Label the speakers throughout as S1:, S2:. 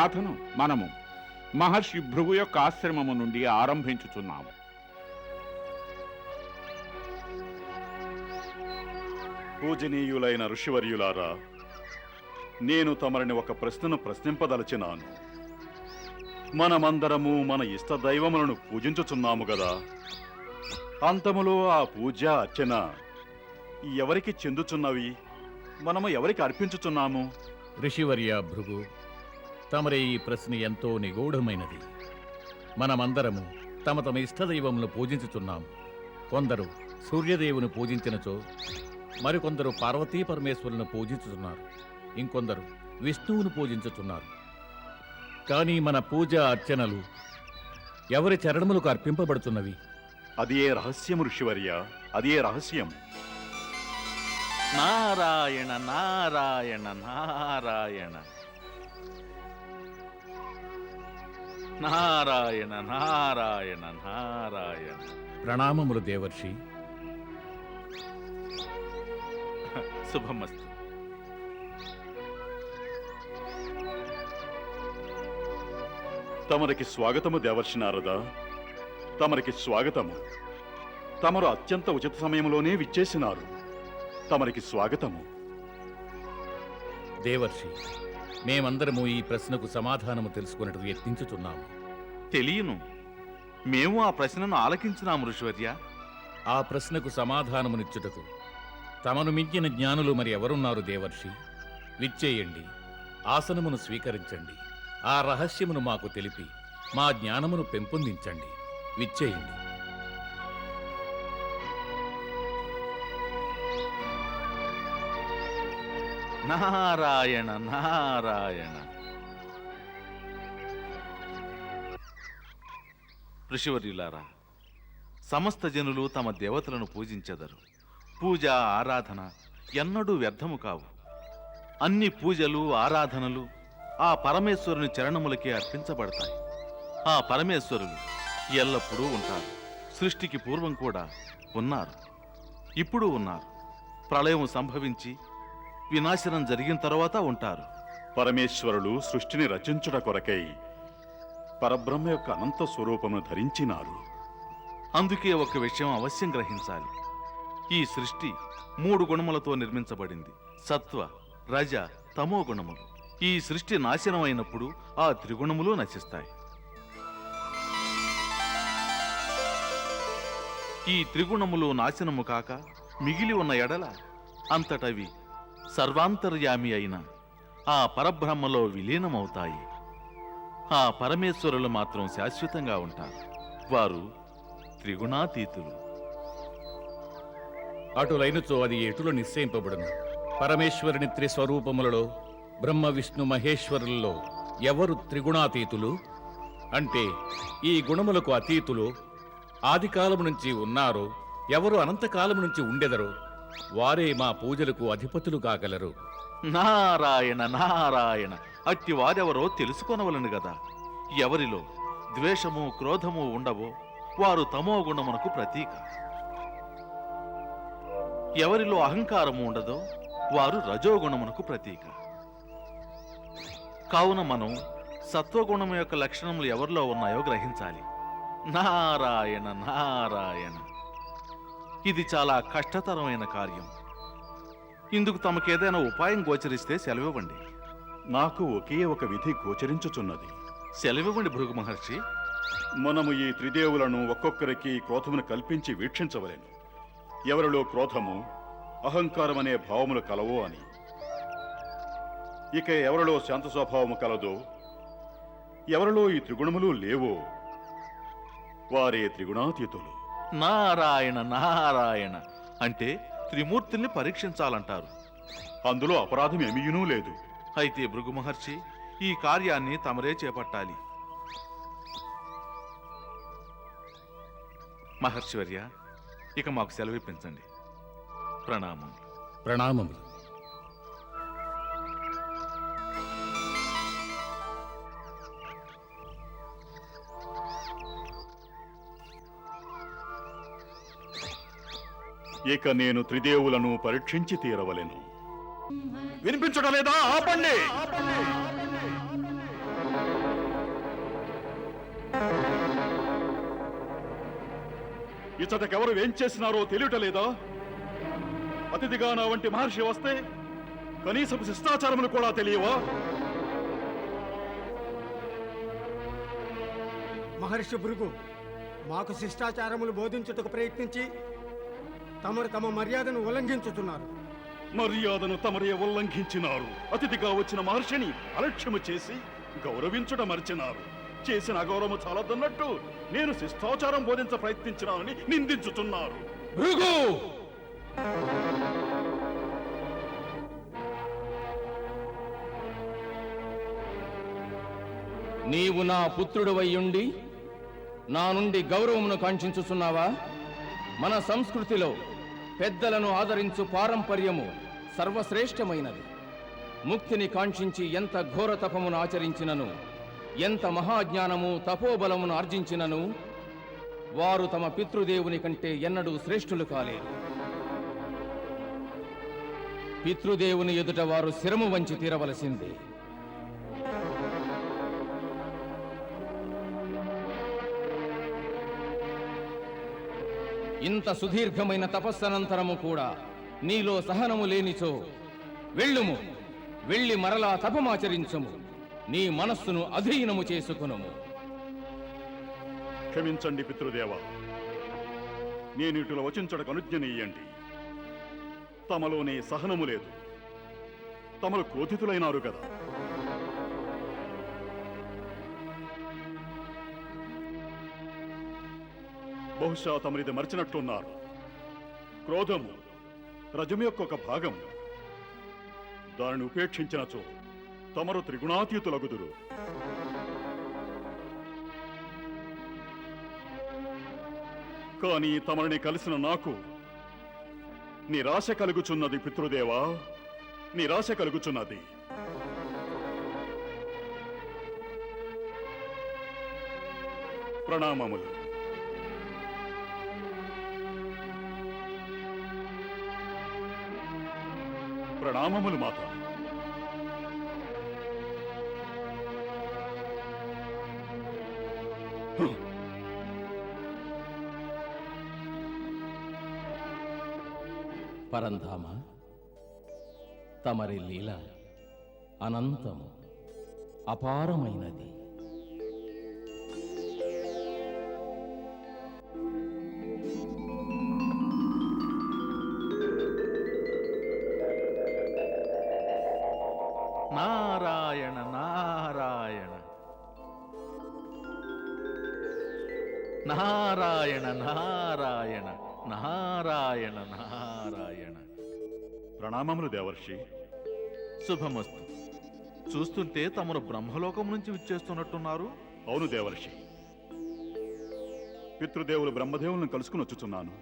S1: కథను మనము మహర్షి భృగు యొక్క ఆశ్రమము నుండి ఆరంభించుచున్నాము.
S2: పూజనీయులైన ఋషివర్యులారా, నేను తమరిని ఒక ప్రశ్నను ప్రశ్నింపదలచినాను. మనమందరము మన ఇష్ట దైవములను పూజించుచున్నాము గదా. అంతములో ఆ పూజ అర్చన ఎవరికి చెందుచున్నవి? మనము ఎవరికి అర్పించుచున్నాము?
S3: ఋషివర్య భృగు, తమరే ఈ ప్రశ్న ఎంతో నిగూఢమైనది. మనమందరము తమ తమ ఇష్టదైవములను పూజించుచున్నాము. కొందరు సూర్యదేవుని పూజించినచో మరికొందరు పార్వతీ పరమేశ్వరులను పూజించుతున్నారు. ఇంకొందరు విష్ణువును పూజించుతున్నారు. కానీ మన పూజ అర్చనలు ఎవరి చరణములకు అర్పింపబడుతున్నవి?
S2: అది ఏ రహస్యము ఋషివర్య, అది ఏ రహస్యం?
S4: నారాయణ నారాయణ నారాయణ నారాయణ నారాయణ నారాయణ.
S3: ప్రణామములు దేవర్షి.
S4: శుభమస్తు.
S2: తమరికి స్వాగతము దేవర్షి నారద, తమరికి స్వాగతము. తమరు అత్యంత ఉచిత సమయంలోనే విచ్చేసినారు. తమరికి స్వాగతము.
S3: దేవర్షి, మేమందరము ఈ ప్రశ్నకు సమాధానము తెలుసుకున్నట్టు యత్నించుతున్నాము.
S4: తెలియను. మేము ఆ ప్రశ్నను ఆలకించినాము ఋషివర్య.
S3: ఆ ప్రశ్నకు సమాధానమునిచ్చుటకు తమను మించిన జ్ఞానులు మరి ఎవరున్నారు దేవర్షి? విచ్చేయండి, ఆసనమును స్వీకరించండి. ఆ రహస్యమును మాకు తెలిపి మా జ్ఞానమును పెంపొందించండి. విచ్చేయండి.
S4: నారాయణ నారాయణ. ఋషివర్యులారా, సమస్త జనులు తమ దేవతలను పూజించెదరు. పూజ ఆరాధన ఎన్నడూ వ్యర్థము కావు. అన్ని పూజలు ఆరాధనలు ఆ పరమేశ్వరుని చరణములకే అర్పించబడతాయి. ఆ పరమేశ్వరులు ఎల్లప్పుడూ ఉంటారు. సృష్టికి పూర్వం కూడా ఉన్నారు, ఇప్పుడు ఉన్నారు. ప్రళయం సంభవించి వినాశనం జరిగిన తర్వాత ఉంటారు.
S2: పరమేశ్వరులు సృష్టిని రచించుట కొరకై పరబ్రహ్మ యొక్క అనంత స్వరూపమును ధరించినారు.
S4: అందుకే ఒక విషయం అవశ్యం గ్రహించాలి. ఈ సృష్టి 3 గుణములతో నిర్మించబడింది: సత్వ, రజ, తమో గుణములు. ఈ సృష్టి నాశనం అయినప్పుడు ఆ త్రిగుణములు నశిస్తాయి. ఈ త్రిగుణములు నాశనము కాక మిగిలి ఉన్న ఎడల అంతటవి సర్వాంతర్యామి అయిన ఆ పరబ్రహ్మలో విలీనమవుతాయి. ఆ పరమేశ్వరులు మాత్రం శాశ్వతంగా ఉంటారు. వారు త్రిగుణాతీతులు.
S3: అటులైనచో అది ఎటులో నిశ్చయింపబడును? పరమేశ్వరుని త్రిస్వరూపములలో బ్రహ్మ విష్ణు మహేశ్వరులలో ఎవరు త్రిగుణాతీతులు? అంటే ఈ గుణములకు అతీతులు ఆదికాలము నుంచి ఉన్నారో, ఎవరు అనంతకాలము నుంచి ఉండెదరో వారే మా పూజలకు అధిపతులు కాగలరు.
S4: నారాయణ నారాయణ. అట్టి వారెవరో తెలుసుకొనవలను గదా. ఎవరిలో ద్వేషము క్రోధము ఉండవో వారు తమో గుణమునకు ప్రతీక. ఎవరిలో అహంకారము ఉండదో వారు రజోగుణమునకు ప్రతీక. కావున మనం సత్వగుణము యొక్క లక్షణములు ఎవరిలో ఉన్నాయో గ్రహించాలి. నారాయణ నారాయణ. ఇది చాలా కష్టతరమైన కార్యం. ఇందుకు తమకేదైనా ఉపాయం గోచరిస్తే సెలవివ్వండి.
S2: నాకు ఒకే ఒక విధి గోచరించుచున్నది.
S4: సెలవివ్వండి భృగు మహర్షి.
S2: మనము ఈ త్రిదేవులను ఒక్కొక్కరికి క్రోధమును కల్పించి వీక్షించవలెను. ఎవరిలో క్రోధము, అహంకారం అనే భావములు కలవో అని. ఇక ఎవరిలో శాంత స్వభావము కలదో, ఎవరిలో ఈ త్రిగుణములు లేవో వారే త్రిగుణాతీతులు.
S4: నారాయణ నారాయణ. అంటే త్రిమూర్తుల్ని పరీక్షించాలంటారు.
S2: అందులో అపరాధం ఏమీనూ లేదు.
S4: అయితే భృగు మహర్షి, ఈ కార్యాన్ని తమరే చేపట్టాలి. మహర్షివర్య, ఇక మాకు సెలవిప్పించండి. ప్రణామం.
S3: ప్రణామములు.
S2: ఇక నేను త్రిదేవులను పరీక్షించి తీరవలెను. వినిపించడం లేదా? ఆపండి. ఇచ్చటకెవరు ఏం చేసినారో తెలియటలేదా? అతిథిగా నా వంటి మహర్షి వస్తే కనీసం శిష్టాచారములు కూడా తెలియవా?
S5: మహర్షి భృగు మాకు శిష్టాచారములు బోధించుటకు ప్రయత్నించి తమరు తమ మర్యాదను ఉల్లంఘించుతున్నారు.
S2: మర్యాదను తమరే ఉల్లంఘించినారు. అతిథిగా వచ్చిన మహర్షిని అలక్ష్యము చేసి గౌరవించుట మర్చినారు. చేసిన అగౌరవము చాలదన్నట్టు నేను శిష్టాచారం బోధించ ప్రయత్నించినానని నిందించుతున్నారు.
S3: భృగు! నీవు నా పుత్రుడవయ్యుండి నా నుండి గౌరవమును కాంక్షించుచున్నావా? మన సంస్కృతిలో పెద్దలను ఆదరించు పారంపర్యము సర్వశ్రేష్టమైనది. ముక్తిని కాంక్షించి ఎంత ఘోర తపమును ఆచరించినను, ఎంత మహాజ్ఞానము తపోబలమును ఆర్జించినను వారు తమ పితృదేవుని కంటే ఎన్నడూ శ్రేష్ఠులు కాలేరు. పితృదేవుని ఎదుట వారు శిరము వంచి తీరవలసిందే. ఇంత సుదీర్ఘమైన తపస్సనంతరము కూడా నీలో సహనము లేనిచో వెళ్ళుము, వెళ్ళి మరలా తపమాచరించుము, నీ మనస్సును అధీనము చేసుకునుము.
S2: క్షమించండి పితృదేవ, నేను ఇటుల వచించడకు అనుజ్ఞనీయండి. తమలోనే సహనము లేదు. తమరు క్రోధితులైనారు కదా. బహుశా తమరిది మర్చినట్లున్నారు. క్రోధము రజము యొక్క ఒక భాగం. దానిని ఉపేక్షించినచో తమరు త్రిగుణాతీతులగుదురు. కానీ తమరిని కలిసిన నాకు నిరాశ కలుగుచున్నది పితృదేవా, నిరాశ కలుగుచున్నది. ప్రణామములు. ప్రణామములు మాత.
S3: పరంధామ, తమరి లీల అనంతము, అపారమైనది.
S4: నారాయణ నారాయణ నారాయణ నారాయణ నారాయణ నారాయణ.
S2: ప్రణామములు దేవర్షి.
S4: శుభమస్తు. చూస్తుంటే తమరు బ్రహ్మలోకం నుంచి విచ్చేస్తున్నట్టున్నారు.
S2: అవును దేవర్షి, పితృదేవులు బ్రహ్మదేవులను కలుసుకుని వచ్చుచున్నాను.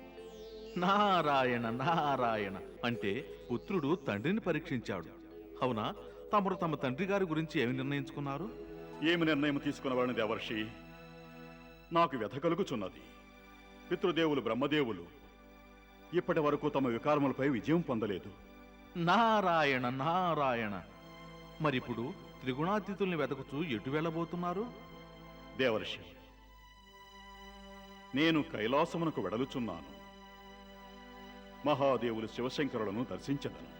S4: నారాయణ నారాయణ అంటే పుత్రుడు తండ్రిని పరీక్షించాడు. అవునా? తమరు తమ తండ్రి గారి గురించి ఏమి నిర్ణయించుకున్నారు?
S2: ఏమి నిర్ణయం తీసుకున్నవాడిని దేవర్షి? నాకు వ్యథ కలుగుచున్నది. పితృదేవులు బ్రహ్మదేవులు ఇప్పటి వరకు తమ వికారములపై విజయం పొందలేదు.
S4: నారాయణ నారాయణ. మరిప్పుడు త్రిగుణాతీతుల్ని వెతకుచూ ఎటు వెళ్ళబోతున్నారు?
S2: దేవర్షి, నేను కైలాసమునకు వెడలుచున్నాను. మహాదేవులు శివశంకరులను దర్శించదను.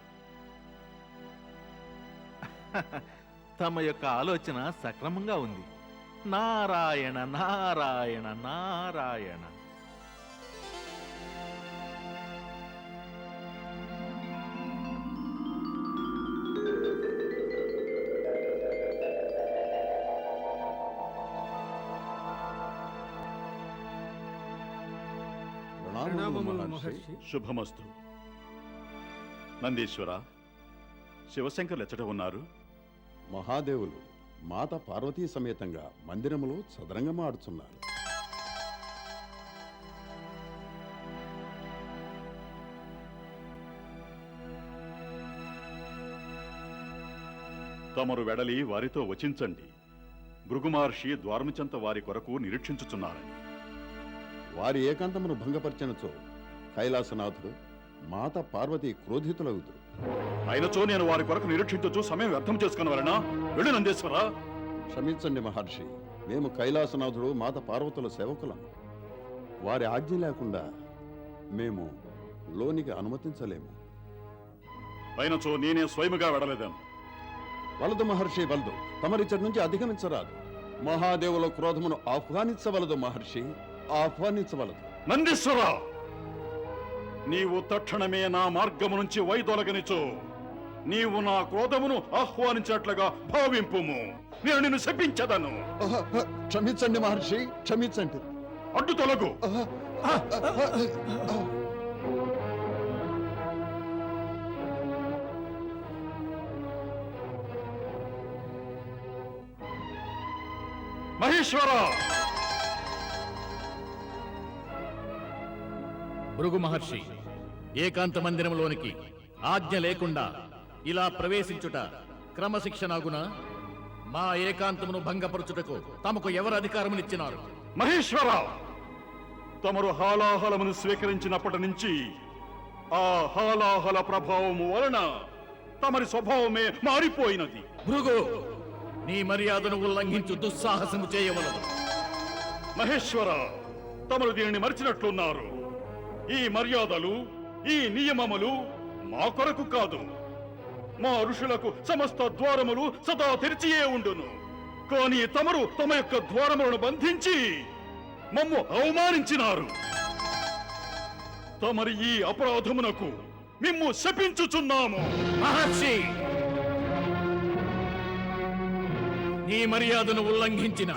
S4: తమ యొక్క ఆలోచన సక్రమంగా ఉంది. నారాయణ నారాయణ నారాయణ.
S5: ప్రణామములు మహర్షి.
S2: శుభమస్తు. నందీశ్వర, శివశంకర్లు ఎచ్చట ఉన్నారు?
S6: మహాదేవులు మాత పార్వతీ సమేతంగా మందిరములో చదరంగమాడుచున్నారు.
S2: తమరు వెడలి వారితో వచించండి. భృగు మహర్షి ద్వారముచెంత వారి కొరకు నిరీక్షించుచున్నారని.
S6: వారి ఏకాంతమును భంగపరిచినచో కైలాసనాథుడు మాత పార్వతీ క్రోధితులవుదురు.
S2: అయినచో నేను వారి కొరకు నిరీక్షించచ్చు సమయం వ్యర్థం చేసుకున్న వలన వెళ్ళు నందేశ్వరా.
S6: క్షమించండి మహర్షి, మేము కైలాసనాథుడు మాత పార్వతుల సేవకులం. వారి ఆజ్ఞ లేకుండా మేము లోనికి అనుమతించలేము.
S2: అయినచో నేనే స్వయముగా వెడలేదాను.
S6: వలదు మహర్షి, వలదు. తమరిచ్చటి నుంచి అధిగమించరాదు. మహాదేవుల క్రోధమును ఆహ్వానించవలదు మహర్షి, ఆహ్వానించవలదు.
S2: నందీశ్వర, నీవు తక్షణమే నా మార్గము నుంచి వైదొలగనిచో నీవు నా క్రోధమును ఆహ్వానించినట్లుగా భావింపుము. నేను నిన్ను శపించదను.
S6: క్షమించండి మహర్షి, క్షమించండి.
S2: అడ్డు తొలగు. మహేశ్వర,
S3: భృగు మహర్షి, ఏకాంత మందిరంలోనికి ఆజ్ఞ లేకుండా ఇలా ప్రవేశించుట క్రమశిక్షణాగునా? మా ఏకాంతమును భంగపరచుటకు తమకు ఎవరు అధికారమునిచ్చినారు?
S2: మహేశ్వర, తమరు హాలాహలమును స్వీకరించినప్పటి నుంచి ఆ హాలాహల ప్రభావము వలన తమరి స్వభావమే మారిపోయినది.
S3: భృగు, నీ మర్యాదను ఉల్లంఘించు దుస్సాహసము చేయవలదు.
S2: మహేశ్వర, తమరు దీనిని మరిచినట్లున్నారు. ఈ మర్యాదలు, ఈ నియమములు మా కొరకు కాదు. మా ఋషులకు సమస్త ద్వారములు సదా తెరిచియే ఉండును. కానీ తమరు తమ యొక్క ద్వారములను బంధించి మమ్ము అవమానించినారు. తమరి ఈ అపరాధమునకు మిమ్ము శపించుచున్నాము.
S3: మహర్షి, నీ మర్యాదను ఉల్లంఘించిన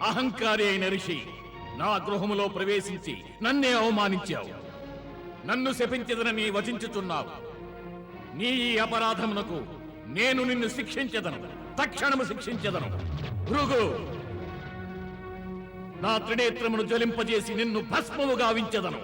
S3: అహంకారి అయిన ఋషి నా గృహములో ప్రవేశించి నన్నే అవమానించావు. నన్ను శపించదనని వచించుచున్నావు. నీ ఈ అపరాధమునకు నేను నిన్ను శిక్షించదను, తక్షణము శిక్షించదను. భృగు, నా త్రినేత్రమును జ్వలింపజేసి నిన్ను భస్మము గావించదను.